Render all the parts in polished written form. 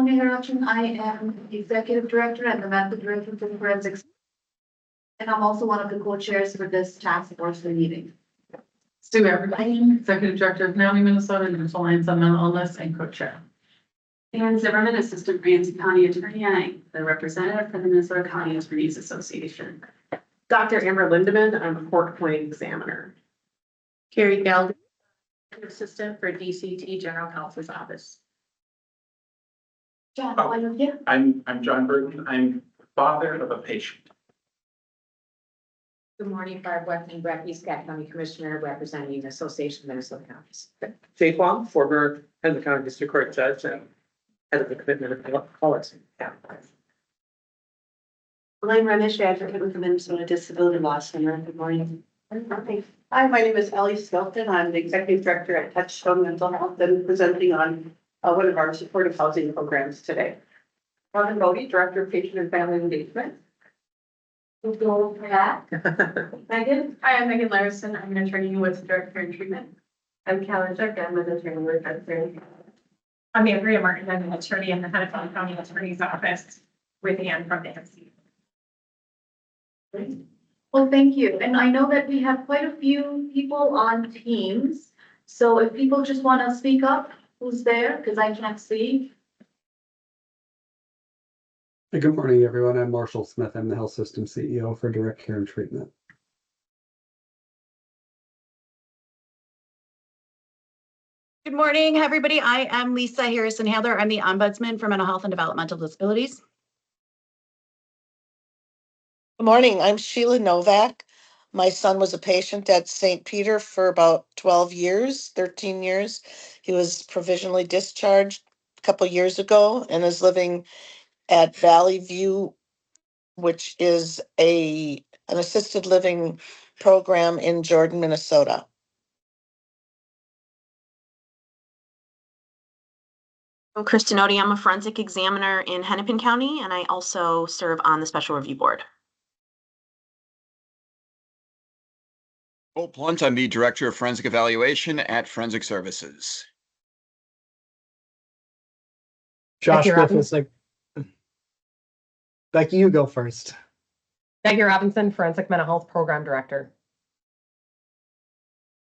Sonia Hirachen. I am the Executive Director and the Method Director for Forensics. And I'm also one of the co-chairs for this task force meeting. Sue Evergreen, Executive Director of NAMI Minnesota National Alliance on Mental Illness and co-chair. Ann Zimmerman, Assistant Ramsey County Attorney, and the representative for the Minnesota County Attorneys Association. Dr. Amber Lindeman, I'm a court appointed examiner. Carrie Gallagher, Assistant for DCT General Counsel's Office. John, are you here? I'm John Burton. I'm father of a patient. Good morning, Barb Wetton, Brecky, Scott County Commissioner, representing the Association of Minnesota Counties. Jake Long, former Henry County District Court Judge and head of the Commitment of Policy. Elaine Remish, advocate with the Minnesota Disability Law Center. Good morning. Hi, my name is Ellie Skelton. I'm the Executive Director at Touchstone Mental Health and presenting on one of our supportive housing programs today. Robin Bodie, Director of Patient and Family Engagement. Go for that. Megan? Hi, I'm Megan Larson. I'm an attorney with Direct Care and Treatment. I'm Callie Check. I'm an attorney with Direct Care. I'm Andrea Martin. I'm an attorney in the Hennepin County Attorney's Office with Ann from the MC. Well, thank you. And I know that we have quite a few people on Teams. So if people just want to speak up, who's there? Because I can't see. Hey, good morning, everyone. I'm Marshall Smith. I'm the Health System CEO for Direct Care and Treatment. Good morning, everybody. I am Lisa Harrison Handler. I'm the Ombudsman for Mental Health and Developmental Disabilities. Good morning. I'm Sheila Novak. My son was a patient at St. Peter for about 12 years, 13 years. He was provisionally discharged a couple years ago and is living at Valley View, which is an assisted living program in Jordan, Minnesota. I'm Kristen Odie. I'm a forensic examiner in Hennepin County, and I also serve on the Special Review Board. Cole Plunt, I'm the Director of Forensic Evaluation at Forensic Services. Josh Griffiths, Becky, you go first. Becky Robinson, Forensic Mental Health Program Director.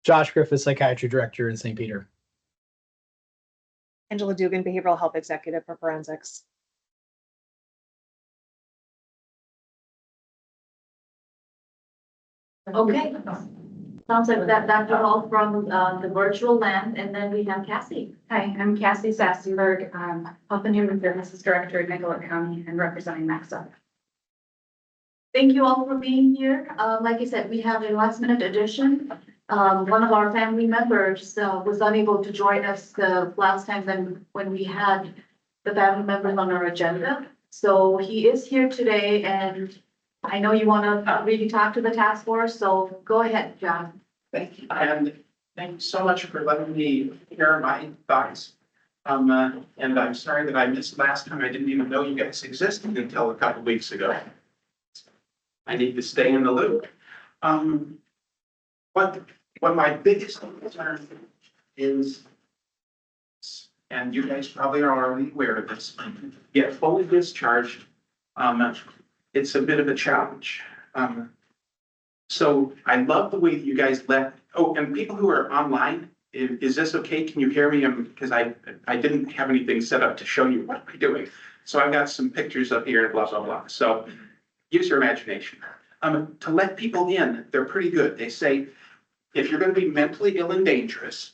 Josh Griffiths, Psychiatry Director in St. Peter. Angela Dugan, Behavioral Health Executive for Forensics. Okay. Sounds like that was all from the virtual land. And then we have Cassie. Hi, I'm Cassie Sassenberg, Health and Human Services Director at Nicollet County and representing MAXA. Thank you all for being here. Like I said, we have a last minute addition. One of our family members was unable to join us the last time when we had the family members on our agenda. So he is here today, and I know you want to really talk to the task force, so go ahead, John. Thank you. And thank you so much for letting me share my thoughts. And I'm sorry that I missed last time. I didn't even know you guys existed until a couple weeks ago. I need to stay in the loop. What my biggest concern is, and you guys probably are already aware of this, get fully discharged. It's a bit of a challenge. So I love the way that you guys and people who are online, is this okay? Can you hear me? Because I didn't have anything set up to show you what I'm doing. So I've got some pictures up here and blah, blah, blah. So use your imagination. To let people in, they're pretty good. They say, if you're going to be mentally ill and dangerous,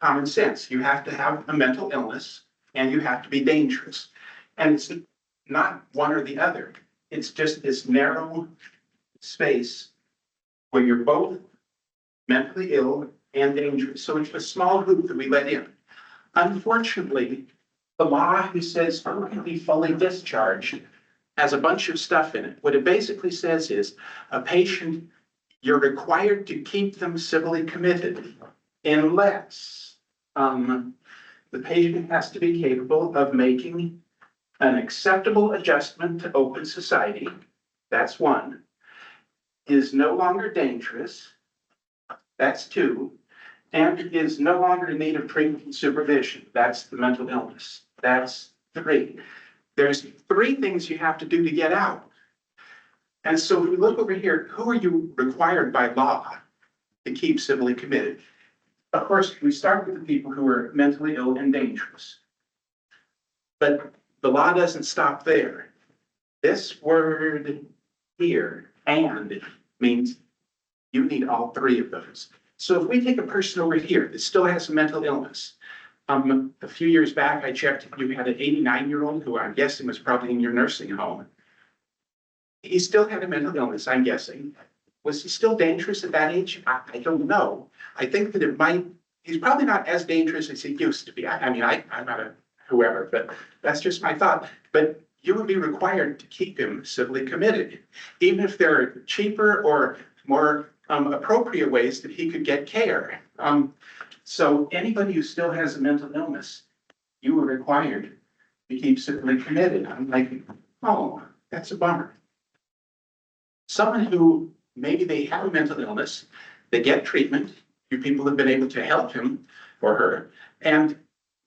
common sense, you have to have a mental illness and you have to be dangerous. And it's not one or the other. It's just this narrow space where you're both mentally ill and dangerous. So it's a small group that we let in. Unfortunately, the law who says who can be fully discharged has a bunch of stuff in it. What it basically says is a patient, you're required to keep them civilly committed unless the patient has to be capable of making an acceptable adjustment to open society. That's one. Is no longer dangerous. That's two. And is no longer in need of treatment and supervision. That's the mental illness. That's 3. There's 3 things you have to do to get out. And so if we look over here, who are you required by law to keep civilly committed? Of course, we start with the people who are mentally ill and dangerous. But the law doesn't stop there. This word here, and, means you need all 3 of those. So if we take a person over here that still has a mental illness, a few years back, I checked, you had an 89-year-old who I'm guessing was probably in your nursing home. He still had a mental illness, I'm guessing. Was he still dangerous at that age? I don't know. I think that he's probably not as dangerous as he used to be. I'm not a whoever, but that's just my thought. But you would be required to keep him civilly committed, even if there are cheaper or more appropriate ways that he could get care. So anybody who still has a mental illness, you were required to keep civilly committed. I'm like, oh, that's a bummer. Someone who maybe they have a mental illness, they get treatment, you people have been able to help him or her, and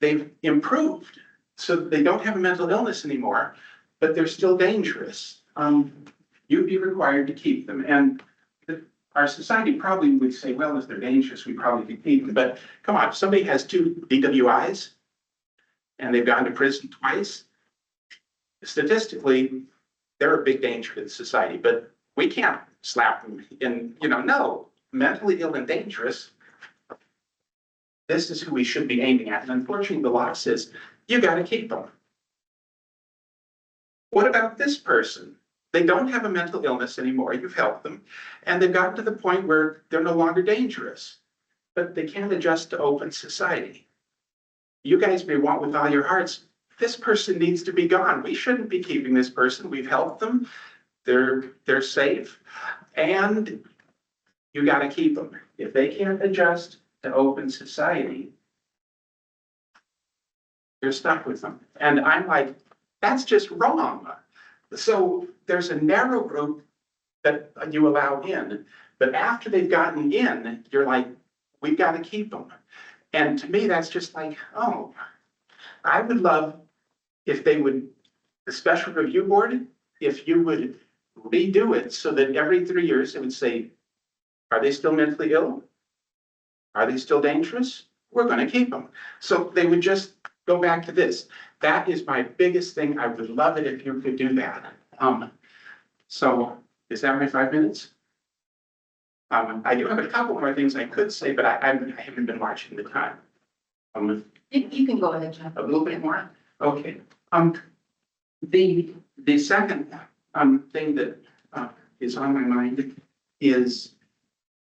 they've improved so that they don't have a mental illness anymore, but they're still dangerous. You'd be required to keep them. And our society probably would say, well, if they're dangerous, we probably could keep them. But come on, if somebody has 2 DWIs and they've gone to prison twice, statistically, they're a big danger to the society. But we can't slap them in, no, mentally ill and dangerous. This is who we should be aiming at. And unfortunately, the law says, you got to keep them. What about this person? They don't have a mental illness anymore. You've helped them. And they've gotten to the point where they're no longer dangerous, but they can't adjust to open society. You guys may want with all your hearts, this person needs to be gone. We shouldn't be keeping this person. We've helped them. They're safe. And you got to keep them. If they can't adjust to open society, you're stuck with them. And I'm like, that's just wrong. So there's a narrow group that you allow in, but after they've gotten in, you're like, we've got to keep them. And to me, that's just like, oh, I would love if they would, the special review board, if you would redo it so that every 3 years it would say, are they still mentally ill? Are they still dangerous? We're going to keep them. So they would just go back to this. That is my biggest thing. I would love it if you could do that. So is that my 5 minutes? I do have a couple more things I could say, but I haven't been watching the time. You can go ahead, Jeff. A little bit more? Okay. The second thing that is on my mind is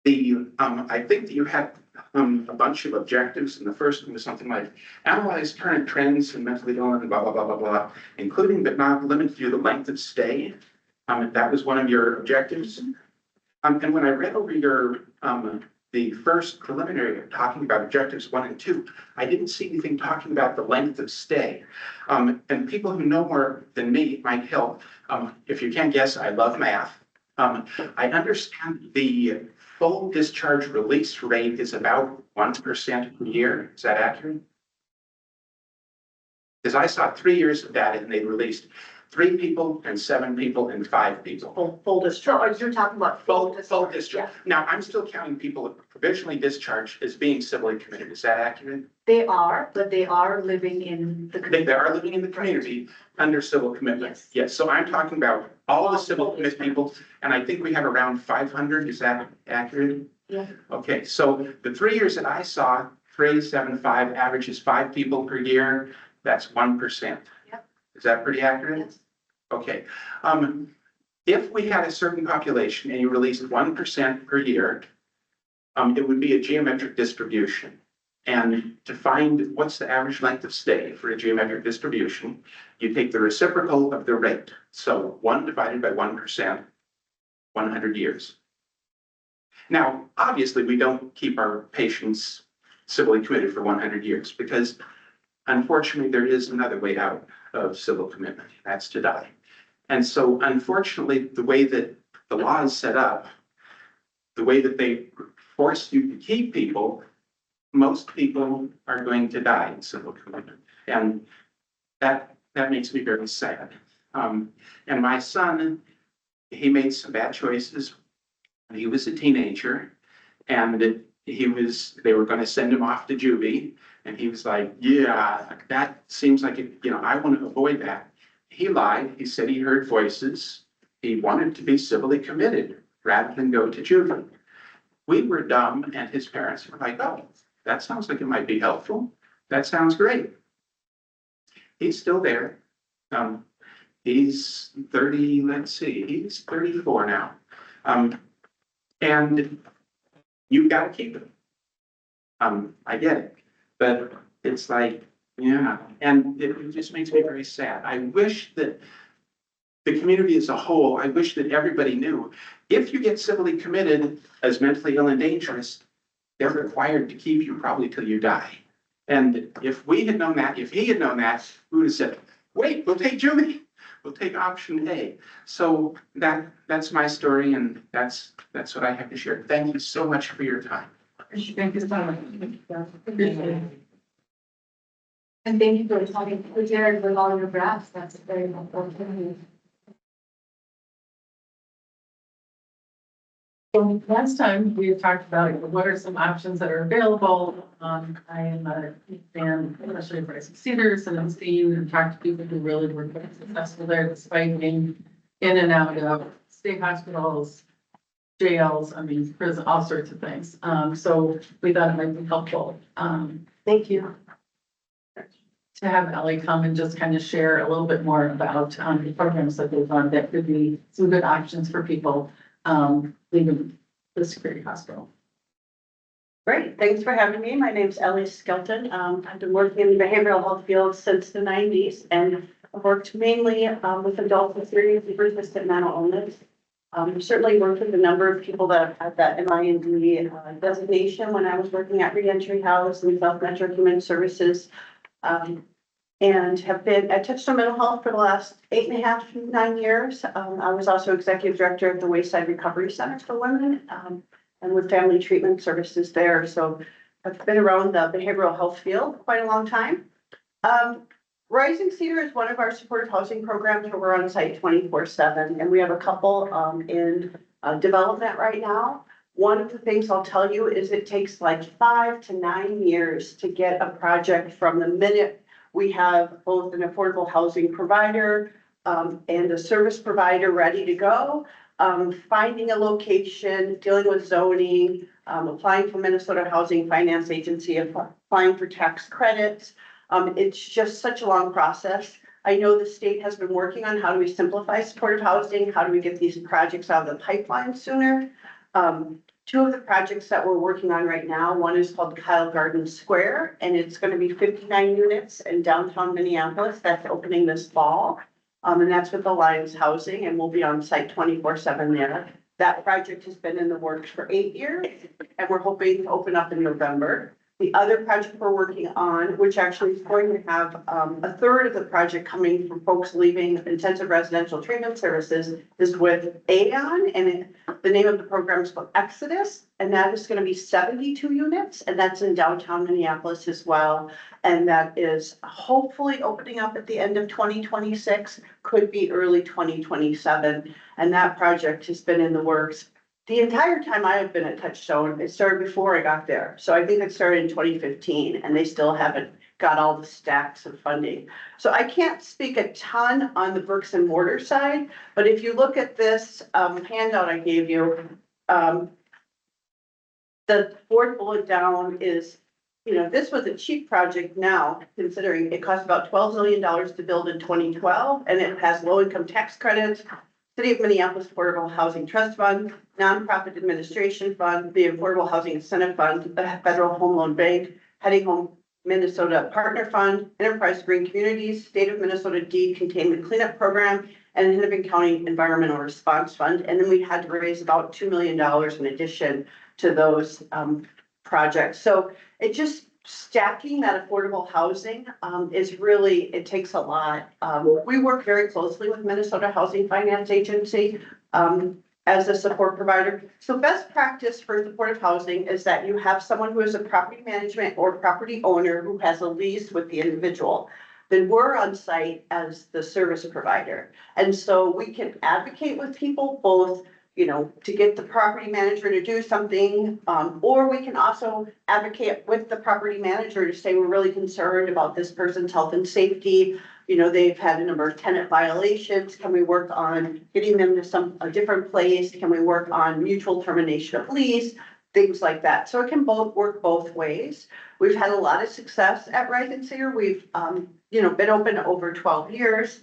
I think that you had a bunch of objectives, and the first one was something like analyze current trends in mentally ill and blah, blah, blah, blah, blah, including but not limited to the length of stay. That was one of your objectives. And when I read over your the first preliminary talking about objectives 1 and 2, I didn't see anything talking about the length of stay. And people who know more than me might help. If you can't guess, I love math. I understand the full discharge release rate is about 1% per year. Is that accurate? Because I saw 3 years of data and they released 3 people and 7 people and 5 people. Full discharge. So you're talking about Full discharge. Now, I'm still counting people provisionally discharged as being civilly committed. Is that accurate? They are, but they are living in the community. They are living in the community under civil commitment. Yes. Yes, so I'm talking about all the civil committed people, and I think we have around 500. Is that accurate? Yeah. Okay, so the 3 years that I saw, 375 averages 5 people per year. That's 1%. Yep. Is that pretty accurate? Yes. Okay. If we had a certain population and you released 1% per year, it would be a geometric distribution. And to find what's the average length of stay for a geometric distribution, you take the reciprocal of the rate. So 1 divided by 1%, 100 years. Now, obviously, we don't keep our patients civilly committed for 100 years because unfortunately, there is another way out of civil commitment. That's to die. And so unfortunately, the way that the law is set up, the way that they force you to keep people, most people are going to die in civil commitment. And that that makes me very sad. And my son, he made some bad choices when he was a teenager, and they were gonna send him off to juvie, and he was like, yeah, that seems like it, I want to avoid that. He lied. He said he heard voices. He wanted to be civilly committed rather than go to juvie. We were dumb, and his parents were like, oh, that sounds like it might be helpful. That sounds great. He's still there. He's 30, he's 34 now. And you've got to keep him. I get it, but it's like, yeah, and it just makes me very sad. I wish that the community as a whole, I wish that everybody knew, if you get civilly committed as mentally ill and dangerous, they're required to keep you probably till you die. And if we had known that, if he had known that, we would have said, wait, we'll take juvie. We'll take option A. So that's my story, and that's what I have to share. Thank you so much for your time. Thank you so much. Appreciate it. And thank you for talking prepared with all your graphs. That's very helpful. So last time we talked about what are some options that are available. I am a fan, especially of Rising Cedars, and I've seen and talked to people who really were quite successful there despite being in and out of state hospitals, jails, prison, all sorts of things. So we thought it might be helpful. Thank you. To have Ellie come and just kind of share a little bit more about the programs that they've run that could be some good options for people leaving the security hospital. Great, thanks for having me. My name's Ellie Skelton. I've been working in the behavioral health field since the 90s, and I've worked mainly with adults with serious and persistent mental illness. Certainly worked with a number of people that had that MI&D designation when I was working at Reentry House and South Metro Human Services. And have been at Touchstone Mental Health for the last 8.5 to 9 years. I was also executive director of the Wayside Recovery Center for Women, and with family treatment services there. So I've been around the behavioral health field quite a long time. Rising Cedar is one of our supportive housing programs where we're on site 24/7, and we have a couple in development right now. One of the things I'll tell you is it takes like 5 to 9 years to get a project from the minute we have both an affordable housing provider and a service provider ready to go, finding a location, dealing with zoning, applying for Minnesota Housing Finance Agency, applying for tax credits. It's just such a long process. I know the state has been working on how do we simplify supportive housing, how do we get these projects out of the pipeline sooner. Two of the projects that we're working on right now, one is called Kyle Garden Square, and it's going to be 59 units in downtown Minneapolis. That's opening this fall. And that's with Alliance Housing, and we'll be on site 24/7 there. That project has been in the works for 8 years, and we're hoping to open up in November. The other project we're working on, which actually is going to have a third of the project coming from folks leaving intensive residential treatment services, is with Aon, and the name of the program is called Exodus, and that is going to be 72 units, and that's in downtown Minneapolis as well. And that is hopefully opening up at the end of 2026, could be early 2027. And that project has been in the works the entire time I have been at Touchstone. It started before I got there. So I think it started in 2015, and they still haven't got all the stacks of funding. So I can't speak a ton on the bricks and mortar side, but if you look at this handout I gave you, the fourth bullet down is, this was a cheap project now, considering it cost about $12 million to build in 2012, and it has low income tax credits, City of Minneapolis Affordable Housing Trust Fund, Nonprofit Administration Fund, the Affordable Housing Incentive Fund, the Federal Home Loan Bank, Heading Home Minnesota Partner Fund, Enterprise Green Communities, State of Minnesota Deed Containment Cleanup Program, and the Hennepin County Environmental Response Fund. And then we had to raise about $2 million in addition to those projects. So it just stacking that affordable housing is really, it takes a lot. We work very closely with Minnesota Housing Finance Agency as a support provider. So best practice for supportive housing is that you have someone who is a property management or property owner who has a lease with the individual. then we're on site as the service provider. And so we can advocate with people both, you know, to get the property manager to do something, or we can also advocate with the property manager to say, we're really concerned about this person's health and safety. You know, they've had a number of tenant violations. Can we work on getting them to a different place? Can we work on mutual termination of lease? Things like that. So it can work both ways. We've had a lot of success at Reisinger. We've, you know, been open over 12 years.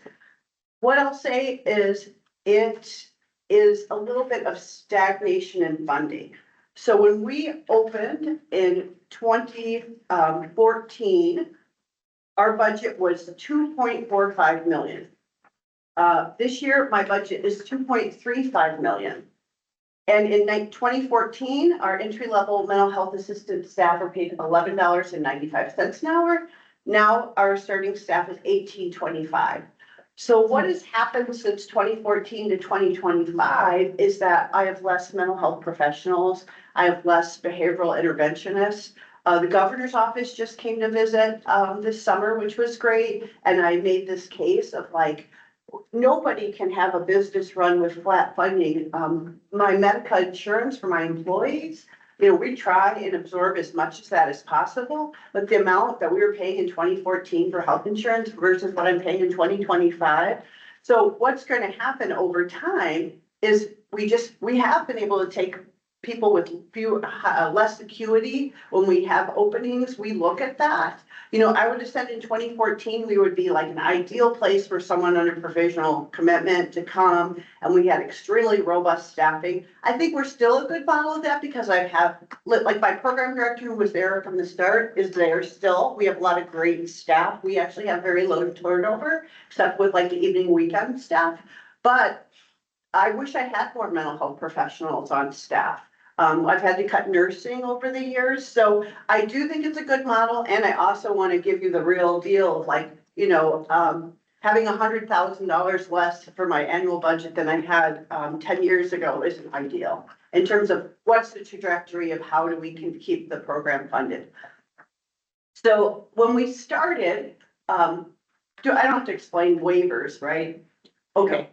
What I'll say is it is a little bit of stagnation in funding. So when we opened in 2014, our budget was 2.45 million. This year, my budget is 2.35 million. And in 2014, our entry-level mental health assistant staff were paid $11.95 an hour. Now our starting staff is $18.25. So what has happened since 2014 to 2025 is that I have less mental health professionals. I have less behavioral interventionists. The governor's office just came to visit this summer, which was great. And I made this case of like, nobody can have a business run with flat funding. My medical insurance for my employees, you know, we try and absorb as much of that as possible, but the amount that we were paying in 2014 for health insurance versus what I'm paying in 2025. So what's going to happen over time is we have been able to take people with less acuity. When we have openings, we look at that. You know, I would have said in 2014, we would be like an ideal place for someone under provisional commitment to come, and we had extremely robust staffing. I think we're still a good model of that because I have, like my program director who was there from the start is there still. We have a lot of great staff. We actually have very low turnover, except with like the evening weekend staff. But I wish I had more mental health professionals on staff. I've had to cut nursing over the years, so I do think it's a good model. And I also want to give you the real deal of like, you know, having $100,000 less for my annual budget than I had 10 years ago isn't ideal in terms of what's the trajectory of how do we can keep the program funded. So when we started, I don't have to explain waivers, right? Okay.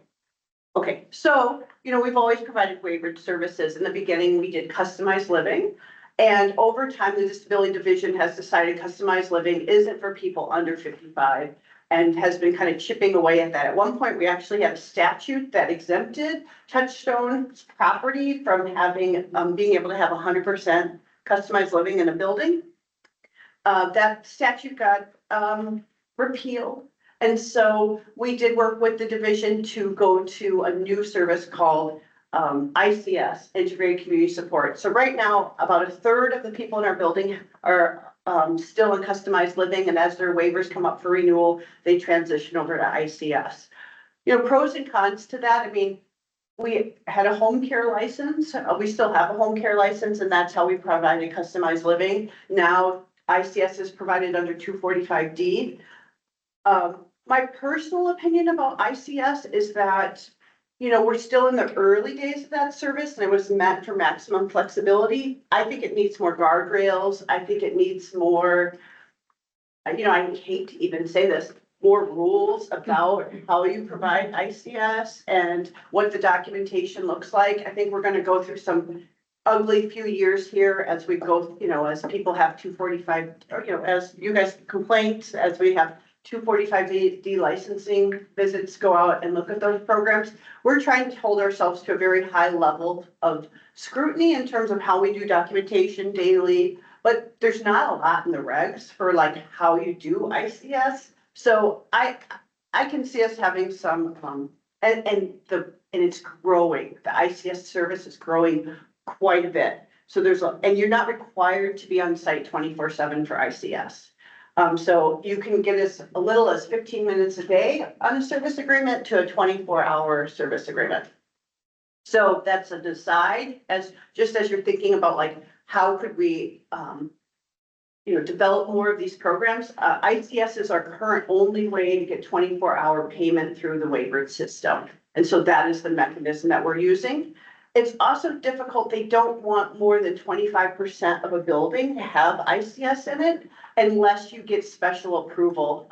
Okay, so, you know, we've always provided waivered services. In the beginning, we did customized living. And over time, the disability division has decided customized living isn't for people under 55 and has been kind of chipping away at that. At one point, we actually had a statute that exempted Touchstone's property from having, being able to have 100% customized living in a building. That statute got repealed. And so we did work with the division to go to a new service called ICS, Integrated Community Support. So right now, about a third of the people in our building are still in customized living. And as their waivers come up for renewal, they transition over to ICS. You know, pros and cons to that. I mean, we had a home care license. We still have a home care license, and that's how we provided customized living. Now ICS is provided under 245D. My personal opinion about ICS is that, you know, we're still in the early days of that service and it was meant for maximum flexibility. I think it needs more guardrails. I think it needs more, you know, I hate to even say this, more rules about how you provide ICS and what the documentation looks like. I think we're going to go through some ugly few years here as we go, you know, as people have 245, or, you know, as you guys complaints, as we have 245D licensing visits go out and look at those programs. We're trying to hold ourselves to a very high level of scrutiny in terms of how we do documentation daily, but there's not a lot in the regs for like how you do ICS. So I can see us having some, and it's growing. The ICS service is growing quite a bit. So and you're not required to be on site 24/7 for ICS. So you can get as little as 15 minutes a day on a service agreement to a 24-hour service agreement. So that's a decide just as you're thinking about like, how could we, you know, develop more of these programs. ICS is our current only way to get 24-hour payment through the waivered system. And so that is the mechanism that we're using. It's also difficult. They don't want more than 25% of a building to have ICS in it unless you get special approval.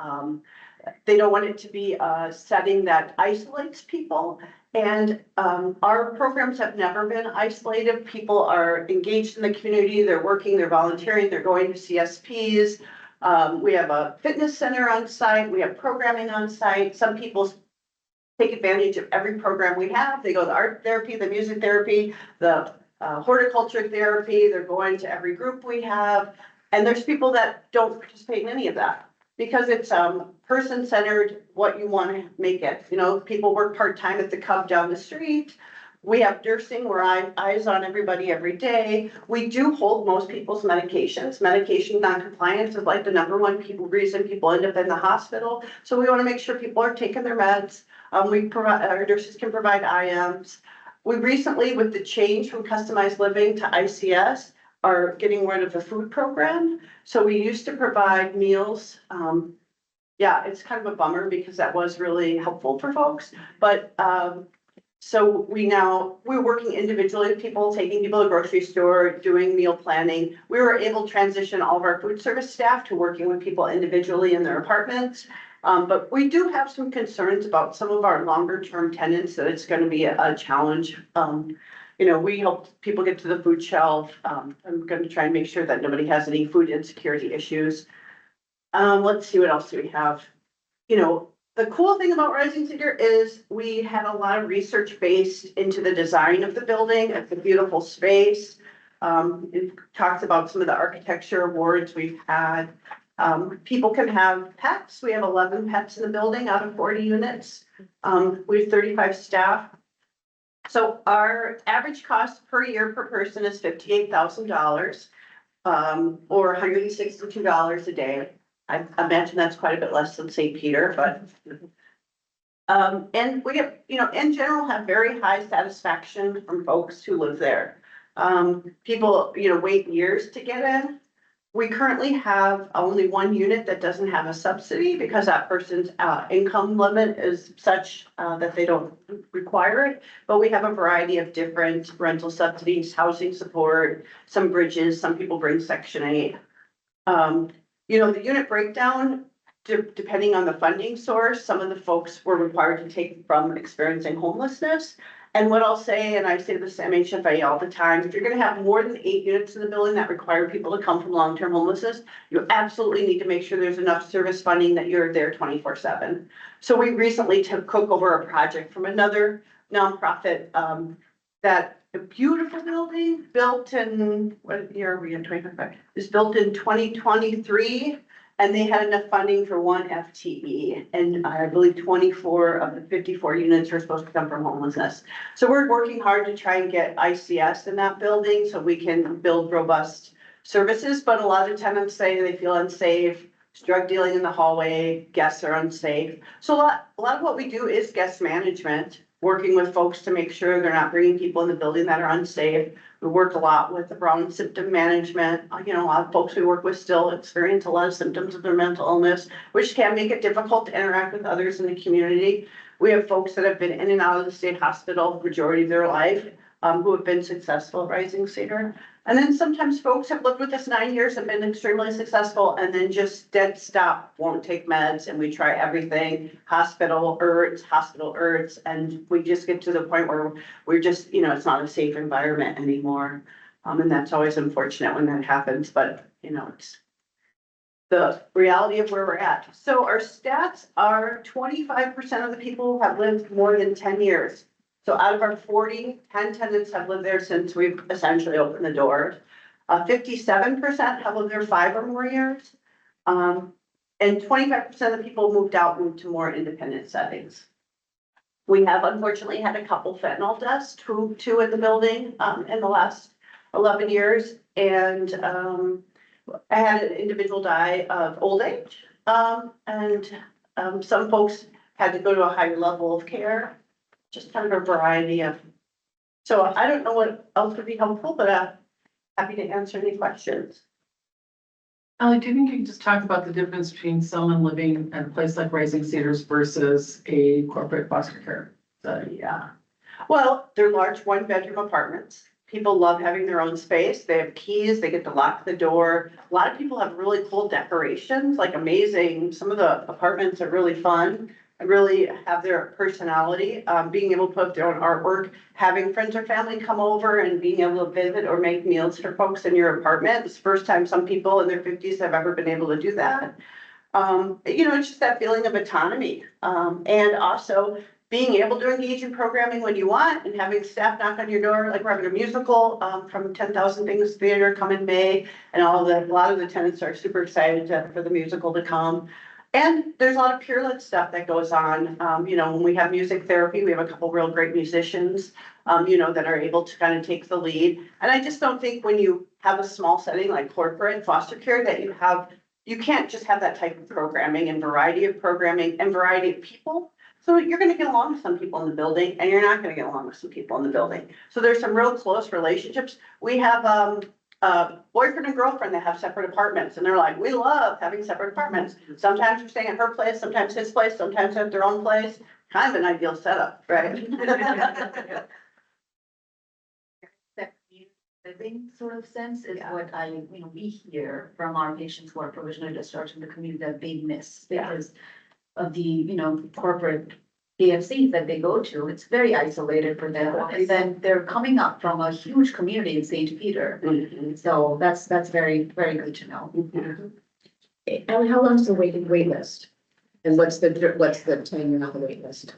They don't want it to be a setting that isolates people. And our programs have never been isolated. People are engaged in the community, they're working, they're volunteering, they're going to CSPs. We have a fitness center on site, we have programming on site. Some people take advantage of every program we have. They go to the art therapy, the music therapy, the horticulture therapy, they're going to every group we have. And there's people that don't participate in any of that because it's person-centered, what you want to make it. You know, people work part-time at the Cub down the street. We have nursing where eyes on everybody every day. We do hold most people's medications. Medication noncompliance is like the #1 reason people end up in the hospital. So we want to make sure people are taking their meds. Our nurses can provide IMs. We recently, with the change from customized living to ICS, are getting rid of the food program. So we used to provide meals. Yeah, it's kind of a bummer because that was really helpful for folks. But so we're working individually with people, taking people to the grocery store, doing meal planning. We were able to transition all of our food service staff to working with people individually in their apartments. But we do have some concerns about some of our longer term tenants that it's going to be a challenge. You know, we help people get to the food shelf. I'm going to try and make sure that nobody has any food insecurity issues. Let's see, what else do we have? You know, the cool thing about Rising Cedar is we had a lot of research based into the design of the building. It's a beautiful space. It talks about some of the architecture awards we've had. People can have pets. We have 11 pets in the building out of 40 units. We have 35 staff. So our average cost per year per person is $58,000, or $162 a day. I imagine that's quite a bit less than St. Peter, but. And we have, you know, in general, have very high satisfaction from folks who live there. People, you know, wait years to get in. We currently have only one unit that doesn't have a subsidy because that person's income limit is such that they don't require it. But we have a variety of different rental subsidies, housing support, some bridges, some people bring Section 8. You know, the unit breakdown, depending on the funding source, some of the folks were required to take from experiencing homelessness. And what I'll say, and I say this to MHFA all the time, if you're going to have more than 8 units in the building that require people to come from long-term homelessness, you absolutely need to make sure there's enough service funding that you're there 24/7. So we recently took over a project from another nonprofit, that a beautiful building built in, what year are we in, 2025? It was built in 2023. And they had enough funding for 1 FTE, and I believe 24 of the 54 units are supposed to come from homelessness. So we're working hard to try and get ICS in that building so we can build robust services. But a lot of tenants say they feel unsafe, there's drug dealing in the hallway, guests are unsafe. So a lot of what we do is guest management, working with folks to make sure they're not bringing people in the building that are unsafe. We work a lot with the Brown symptom management. You know, a lot of folks we work with still experience a lot of symptoms of their mental illness, which can make it difficult to interact with others in the community. We have folks that have been in and out of the state hospital the majority of their life, who have been successful at Rising Cedar. And then sometimes folks have lived with us 9 years and been extremely successful and then just dead stop, won't take meds, and we try everything, hospital IRDs, and we just get to the point where we're just, you know, it's not a safe environment anymore. And that's always unfortunate when that happens, but you know, it's the reality of where we're at. So our stats are 25% of the people have lived more than 10 years. So out of our 40, 10 tenants have lived there since we've essentially opened the doors. 57% have lived there 5 or more years. And 25% of the people moved to more independent settings. We have unfortunately had a couple fentanyl deaths, two in the building in the last 11 years. And I had an individual die of old age. And some folks had to go to a higher level of care. Just kind of a variety of, so I don't know what else would be helpful, but happy to answer any questions. Ellie, do you think you can just talk about the difference between someone living in a place like Rising Cedars versus a corporate foster care setting? Yeah. Well, they're large 1-bedroom apartments. People love having their own space. They have keys, they get to lock the door. A lot of people have really cool decorations, like amazing. Some of the apartments are really fun and really have their personality. Being able to put up their own artwork, having friends or family come over and being able to visit or make meals for folks in your apartment. It's the first time some people in their 50s have ever been able to do that. It's just that feeling of autonomy. And also being able to engage in programming when you want and having staff knock on your door, like we're having a musical from 10,000 Things Theater come in May, and a lot of the tenants are super excited for the musical to come. And there's a lot of peerless stuff that goes on. When we have music therapy, we have a couple real great musicians, that are able to kind of take the lead. And I just don't think when you have a small setting like corporate foster care that you can't just have that type of programming and variety of programming and variety of people. So you're gonna get along with some people in the building and you're not gonna get along with some people in the building. So there's some real close relationships. We have a boyfriend and girlfriend that have separate apartments and they're like, we love having separate apartments. Sometimes we're staying at her place, sometimes his place, sometimes at their own place. Kind of an ideal setup, right? That living sort of sense is Yeah. what we hear from our patients who are provisionally discharged in the community that they miss Yeah. because of the, corporate KFCs that they go to. It's very isolated for them. And then they're coming up from a huge community in St. Peter. Mhm. So that's very, very good to know. Mhm. Ellie, how long's the wait list? And what's the tenure on the wait list?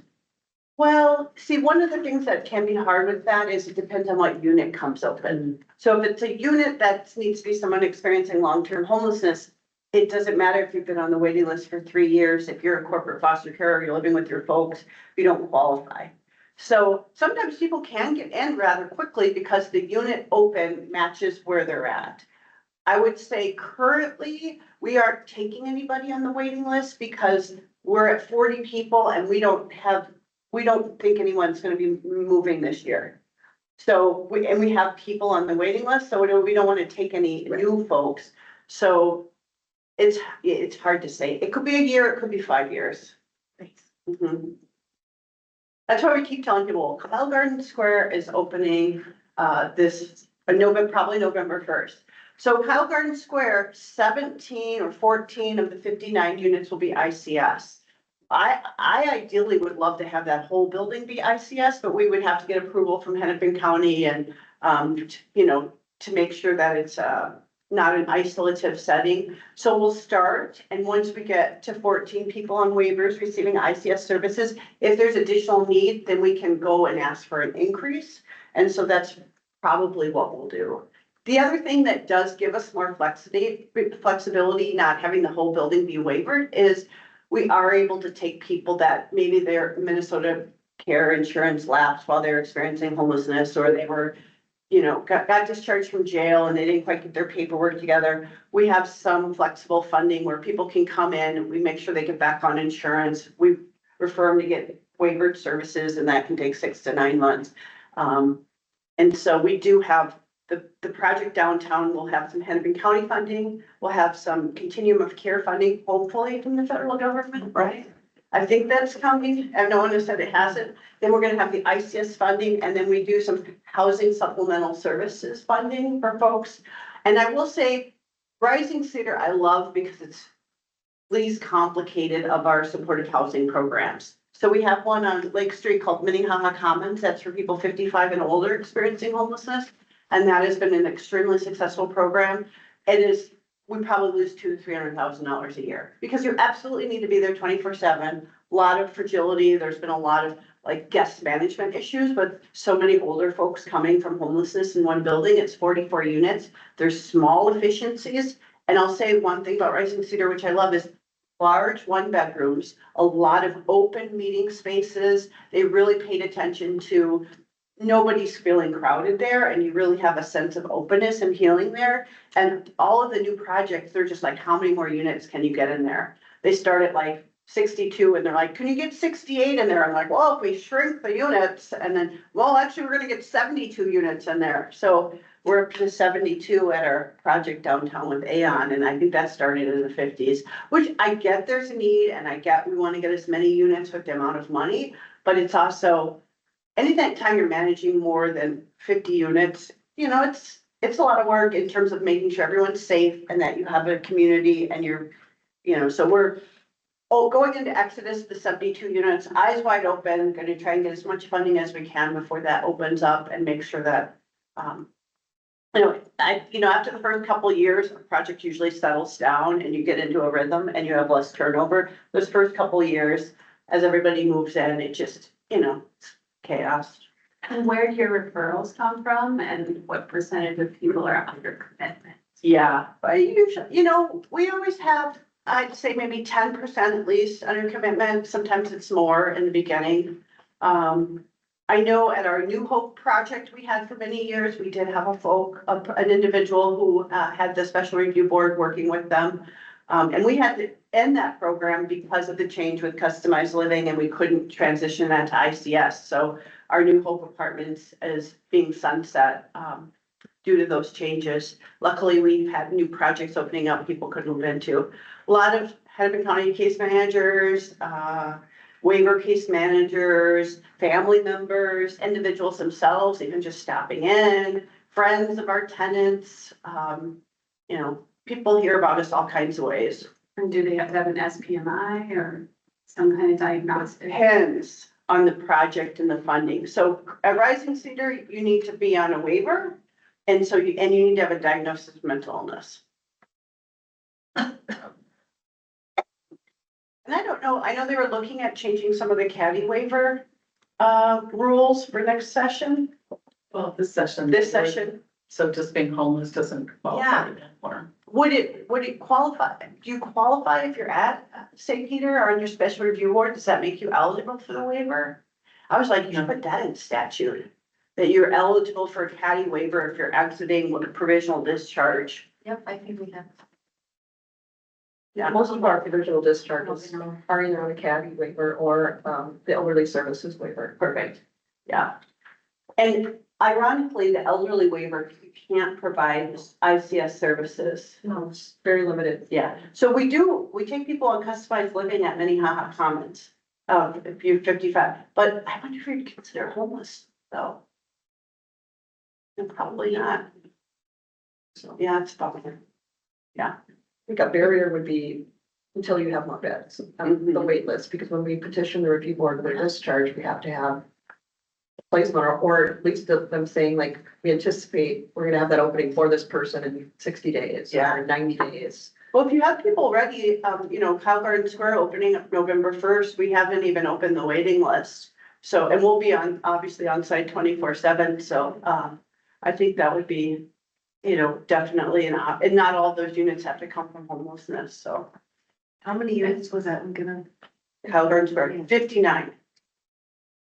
Well, see, one of the things that can be hard with that is it depends on what unit comes open. So if it's a unit that needs to be someone experiencing long-term homelessness, it doesn't matter if you've been on the waiting list for 3 years, if you're a corporate foster care, or you're living with your folks, you don't qualify. So sometimes people can get in rather quickly because the unit open matches where they're at. I would say currently, we aren't taking anybody on the waiting list because we're at 40 people and we don't think anyone's gonna be moving this year. So we have people on the waiting list, so we don't wanna take any new folks. So it's hard to say. It could be a year, it could be 5 years. Thanks. Mhm. That's why we keep telling people, Kyle Garden Square is opening probably November 1st. So Kyle Garden Square, 17 or 14 of the 59 units will be ICS. I ideally would love to have that whole building be ICS, but we would have to get approval from Hennepin County and, to make sure that it's not an isolative setting. So we'll start, and once we get to 14 people on waivers receiving ICS services, if there's additional need, then we can go and ask for an increase. And so that's probably what we'll do. The other thing that does give us more flexibility, not having the whole building be waivered, is we are able to take people that maybe their Minnesota care insurance lapsed while they're experiencing homelessness, or they were, got discharged from jail and they didn't quite get their paperwork together. We have some flexible funding where people can come in, we make sure they get back on insurance. We refer them to get waivered services, and that can take 6 to 9 months. And so we do have the project downtown will have some Hennepin County funding. We'll have some continuum of care funding, hopefully from the federal government, right? I think that's coming, and no one has said it hasn't. Then we're gonna have the ICS funding, and then we do some housing supplemental services funding for folks. And I will say, Rising Cedar, I love because it's least complicated of our supportive housing programs. So we have one on Lake Street called Minnehaha Commons. That's for people 55 and older experiencing homelessness. And that has been an extremely successful program. We probably lose $200,000 to $300,000 a year because you absolutely need to be there 24/7. A lot of fragility. There's been a lot of guest management issues with so many older folks coming from homelessness in one building. It's 44 units. There's small efficiencies. And I'll say one thing about Rising Cedar, which I love, is large 1-bedrooms, a lot of open meeting spaces. They really paid attention to nobody's feeling crowded there, and you really have a sense of openness and healing there. And all of the new projects, they're just like, how many more units can you get in there? They start at 62 and they're like, can you get 68 in there? I'm like, well, if we shrink the units, and then, well, actually we're gonna get 72 units in there. So we're up to 72 at our project downtown with Aon, and I think that started in the 50s, which I get there's a need, and I get we want to get as many units with the amount of money, but it's also anytime you're managing more than 50 units, you know, it's a lot of work in terms of making sure everyone's safe and that you have a community and you're, you know, so we're going into Exodus, the 72 units, eyes wide open, gonna try and get as much funding as we can before that opens up and make sure that, after the first couple of years, a project usually settles down and you get into a rhythm and you have less turnover. Those first couple of years, as everybody moves in, it just, it's chaos. And where do your referrals come from and what percentage of people are under commitment? Yeah, but usually, we always have, I'd say maybe 10% at least under commitment. Sometimes it's more in the beginning. I know at our New Hope project we had for many years, we did have an individual who had the special review board working with them. And we had to end that program because of the change with customized living and we couldn't transition that to ICS. So our New Hope Apartments is being sunset due to those changes. Luckily, we've had new projects opening up people could move into. A lot of Hennepin County case managers, waiver case managers, family members, individuals themselves, even just stopping in, friends of our tenants. People hear about us all kinds of ways. And do they have to have an SPMI or some kind of diagnostic? Depends on the project and the funding. So at Rising Cedar, you need to be on a waiver. And so you need to have a diagnosis of mental illness. And I don't know, I know they were looking at changing some of the caddy waiver rules for next session. Well, this session. So just being homeless doesn't qualify anymore. Would it qualify? Do you qualify if you're at St. Peter or on your special review board? Does that make you eligible for the waiver? I was like, you should put that in statute, that you're eligible for a caddy waiver if you're exiting with a provisional discharge. Yep, I think we have. Yeah. Most of our provisional discharges are either on a CABI waiver or the elderly services waiver. Perfect. Yeah. And ironically, the elderly waiver, you can't provide ICS services. No, it's very limited. Yeah. So we take people on customized living at Minnehaha Commons, if you're 55, but I wonder if you'd consider homeless though. And probably not. So, yeah, it's probably, yeah. I think a barrier would be until you have more beds on the wait list, because when we petition the review board for discharge, we have to have placement or at least them saying like, we anticipate we're gonna have that opening for this person in 60 days or 90 days. Well, if you have people ready, Kyle Garden Square opening up November 1st, we haven't even opened the waiting list. So, and we'll be obviously on site 24/7. So, I think that would be, definitely and not all those units have to come from homelessness. So How many units was that given? Kyle Garden Square, 59.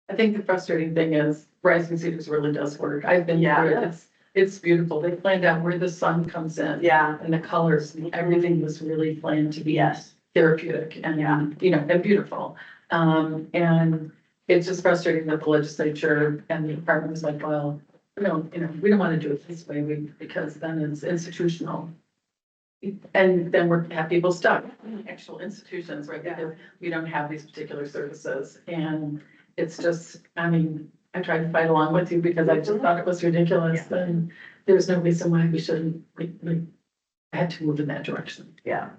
I think the frustrating thing is Rising Cedars really does work. I've been there. It's beautiful. They planned out where the sun comes in. Yeah. And the colors, and everything was really planned to be therapeutic and, and beautiful. And it's just frustrating that the legislature and the department was like, well, no, we don't want to do it this way because then it's institutional. And then we're have people stuck in actual institutions, right? Because we don't have these particular services. And it's just, I tried to fight along with you because I just thought it was ridiculous. And there's no reason why we shouldn't, I had to move in that direction. Yeah.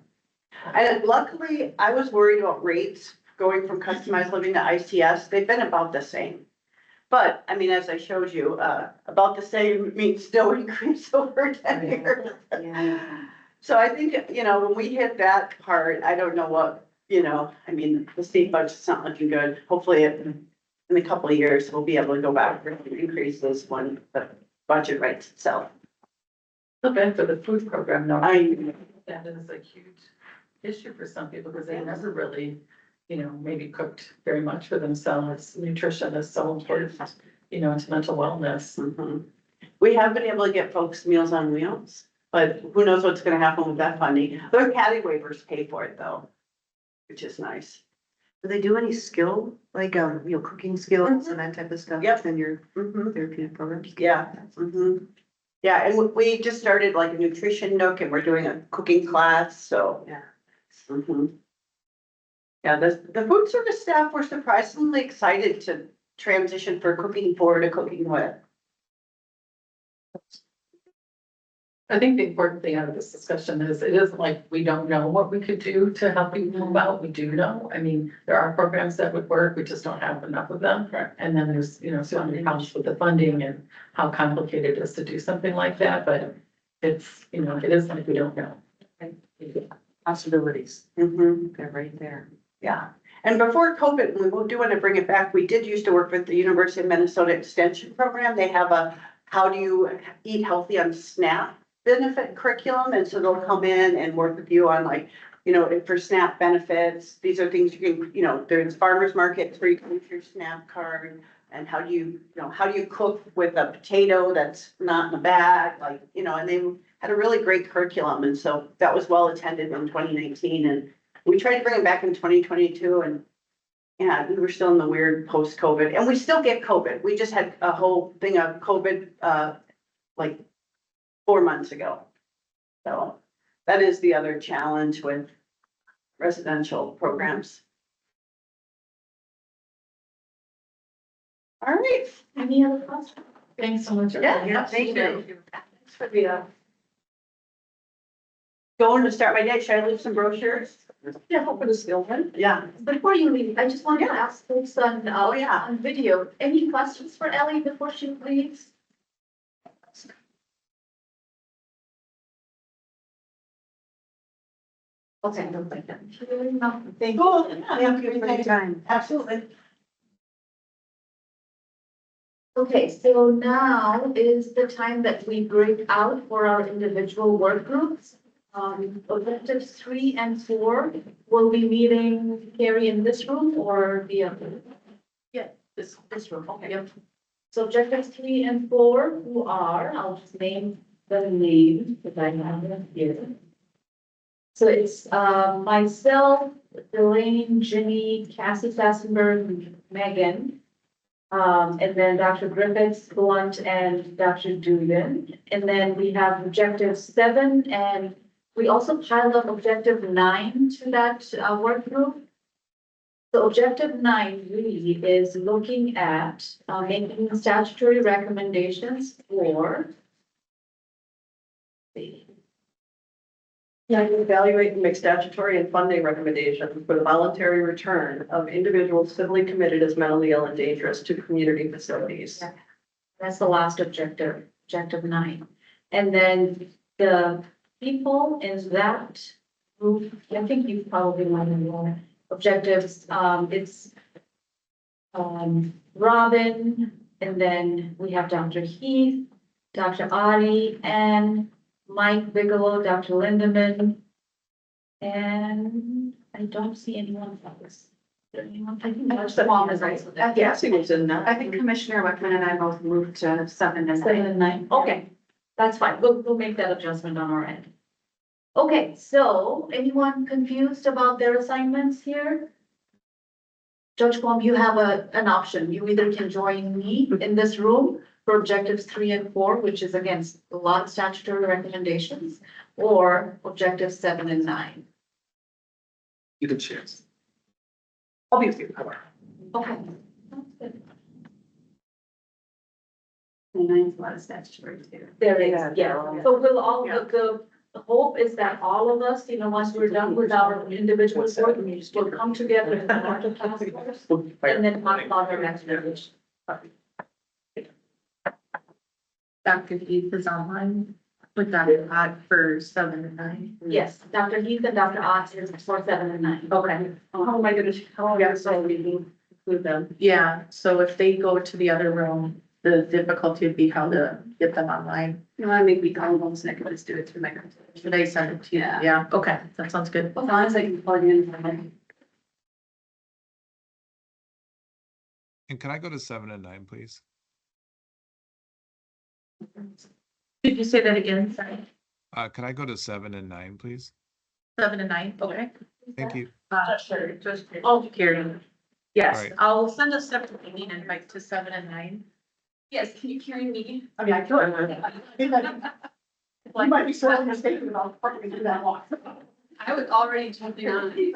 And luckily, I was worried about rates going from customized living to ICS. They've been about the same. But as I showed you, about the same means still increase over 10 years. Yeah. So I think, when we hit that part, I don't know what, the state budget's not looking good. Hopefully in a couple of years, we'll be able to go back and increase this when the budget writes itself. The bad for the food program, no, that is a huge issue for some people because they never really, maybe cooked very much for themselves. Nutrition is so important, to mental wellness. Mm-hmm. We have been able to get folks Meals on Wheels, but who knows what's gonna happen with that funding. Their caddy waivers pay for it though, which is nice. Do they do any skill, like, cooking skills and that type of stuff? Yep. In your therapeutic programs? Yeah. Mm-hmm. Yeah, and we just started like a nutrition nook and we're doing a cooking class, so. Yeah. Mm-hmm. Yeah, the food service staff were surprisingly excited to transition for cooking for to cooking with. I think the important thing out of this discussion is it isn't like we don't know what we could do to help people move out. We do know. I mean, there are programs that would work. We just don't have enough of them. And then there's, so many problems with the funding and how complicated it is to do something like that. But it's, it is like we don't know. Possibilities. They're right there. Yeah. And before COVID, we do want to bring it back. We did used to work with the University of Minnesota Extension Program. They have a how do you eat healthy on SNAP benefit curriculum. And so they'll come in and work with you on like, for SNAP benefits, these are things you can, there's farmers markets where you can use your SNAP card. And how do you cook with a potato that's not in a bag, and they had a really great curriculum. And so that was well attended in 2019. And we tried to bring it back in 2022 and yeah, we were still in the weird post-COVID and we still get COVID. We just had a whole thing of COVID, like 4 months ago. So that is the other challenge with residential programs. All right. Any other questions? Thanks so much. Yeah, thank you. Thanks for the, going to start my day. Should I leave some brochures? Yeah, hopefully it's still one. Yeah. Before you leave, I just wanted to ask folks on, yeah. on video, any questions for Ellie before she leaves? Okay, no, thank you. Thank you. Thank you for your time. Absolutely. Okay, so now is the time that we break out for our individual work groups. Objectives 3 and 4 will be meeting, Carrie, in this room or the other? Yeah, this room, okay. Yep. So objectives 3 and 4, who are, I'll just name the names that I have them here. So it's myself, Elaine, Ginny, Cassie Sassenberg, Megan. And then Dr. Griffiths, Blunt, and Dr. Dugan. And then we have objective 7, and we also piled up objective 9 to that work group. So objective 9 really is looking at making statutory recommendations for. Yeah, you evaluate and make statutory and funding recommendations for the voluntary return of individuals civilly committed as mentally ill and dangerous to community facilities. Yeah. That's the last objective, objective 9. And then the people in that group, I think you probably want to know objectives. It's Robin, and then we have Dr. Heath, Dr. Adi, and Mike Bigelow, Dr. Lindeman, and I don't see anyone else. Is there anyone? I think Dr. Mom is also there. Cassie was in that. I think Commissioner Wickman and I both moved to 7 and 7 9. and 9, okay, that's fine, we'll make that adjustment on our end. Okay, so anyone confused about their assignments here? Judge Plum, you have an option, you either can join me in this room for objectives 3 and 4, which is against a lot of statutory recommendations, or objectives 7 and 9. You can share. I'll be with you. Okay. Sounds good. And 9's a lot of statutory too. There is, yeah, so we'll all, the hope is that all of us, once we're done with our individual work, we'll come together in the larger task force and then talk about our next revision. Dr. Heath is online with Dr. Ott for 7 and 9. Yes, Dr. Heath and Dr. Ott is for 7 and 9. Okay. Oh my goodness, how are you so meeting with them? Yeah, so if they go to the other room, the difficulty would be how to get them online. You want to make me call them so I can just do it through my computer. Should I send it to you? Yeah. Yeah, okay, that sounds good. As long as I can plug in for me. And can I go to 7 and 9, please? Did you say that again? Sorry. Can I go to 7 and 9, please? 7 and 9, okay. Thank you. Sure, just, oh, Karen. Yes, All right. I'll send a separate meeting invite to 7 and 9. Yes, can you carry me? I mean, I could. You might be sorely mistaken about probably do that long. I was already jumping on it.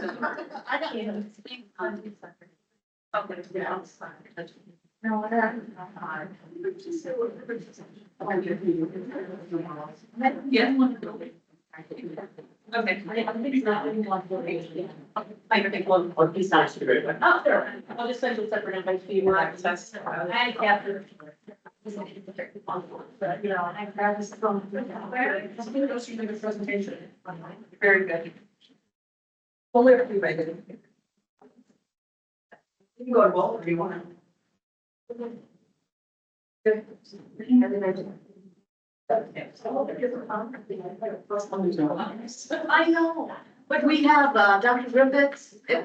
I got you. Okay, yeah. No, Yeah. Okay. Oh, there. I'll just send you a separate invite for you access. I have. But, you know, I grab this from. Those are the presentation. Very good. Well, we're pretty ready. You can go to both if you want. I know, but we have, Dr. Griffiths, if